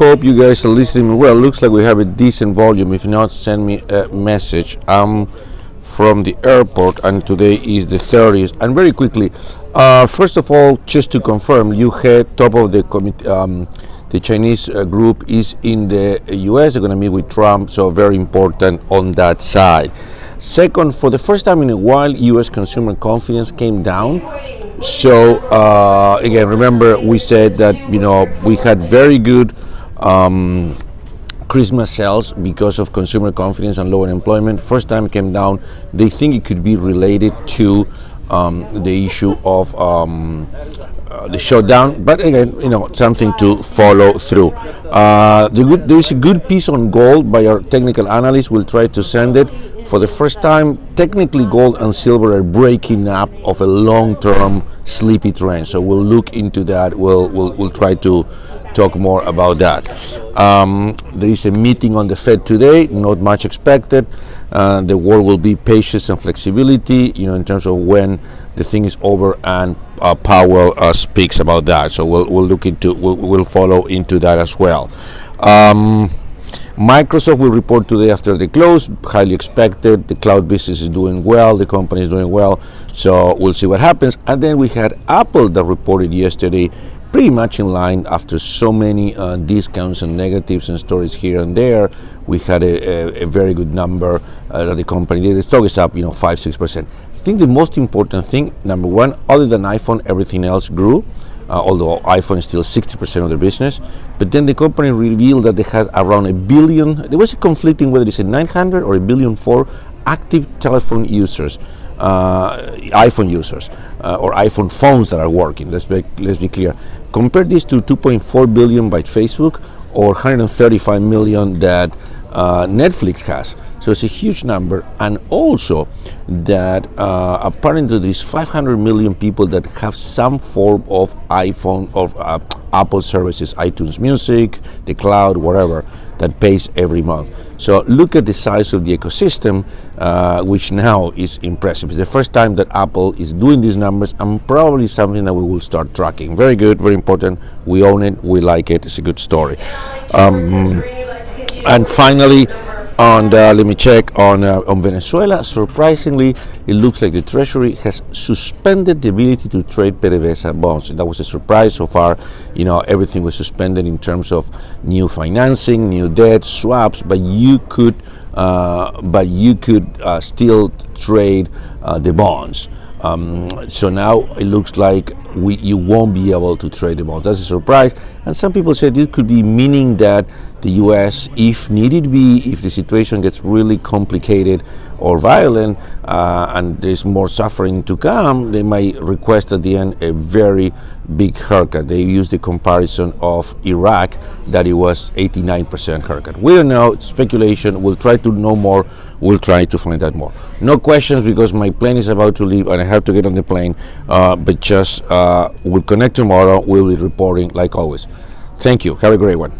hope you guys are listening well. Looks like we have a decent volume. If not, send me a message. I'm from the airport, and today is the 30th. And very quickly, first of all, just to confirm, you had top of the committee. The Chinese group is in the U.S. They're going to meet with Trump, so very important on that side. Second, for the first time in a while, U.S. consumer confidence came down. So again, remember we said that we had very good Christmas sales because of consumer confidence and low unemployment. First time it came down. They think it could be related to the issue of the shutdown, but again, something to follow through. There is a good piece on gold by our technical analyst. We'll try to send it. For the first time, technically gold and silver are breaking up of a long-term sleepy trend. So we'll look into that. We'll try to talk more about that. There is a meeting on the Fed today. Not much expected. The word will be patience and flexibility. In terms of when the thing is over, and Powell speaks about that. So we'll look into. We'll follow into that as well. Microsoft will report today after the close, highly expected. The cloud business is doing well, the company is doing well, so we'll see what happens. And then we had Apple that reported yesterday, pretty much in line after so many discounts and negatives and stories here and there. We had a very good number that the company did. The stock is up 5-6%. I think the most important thing, number one, other than iPhone, everything else grew. Although iPhone is still 60% of their business. But then the company revealed that they had around 1 billion, there was a conflicting whether it's a 900 or 1 billion for active telephone users, iPhone users, or iPhone phones that are working. Let's be clear. Compare this to 2.4 billion by Facebook or 135 million that Netflix has. So it's a huge number, and also that apparently there's 500 million people that have some form of iPhone or Apple services, iTunes Music, the cloud, whatever, that pays every month. So look at the size of the ecosystem, which now is impressive. It's the first time that Apple is doing these numbers, and probably something that we will start tracking. Very good, very important. We own it, we like it. It's a good story. And finally, let me check on Venezuela. Surprisingly, it looks like the Treasury has suspended the ability to trade PDVSA bonds. That was a surprise so far. Everything was suspended in terms of new financing, new debt, swaps, but you could still trade the bonds. So now it looks like you won't be able to trade the bonds. That's a surprise. And some people said this could be meaning that the U.S., if needed be, if the situation gets really complicated or violent, and there's more suffering to come, they might request at the end a very big haircut. They used the comparison of Iraq, that it was 89% haircut. We don't know, it's speculation. We'll try to know more. We'll try to find out more. No questions because my plane is about to leave and I have to get on the plane, but just we'll connect tomorrow. We'll be reporting like always. Thank you. Have a great one.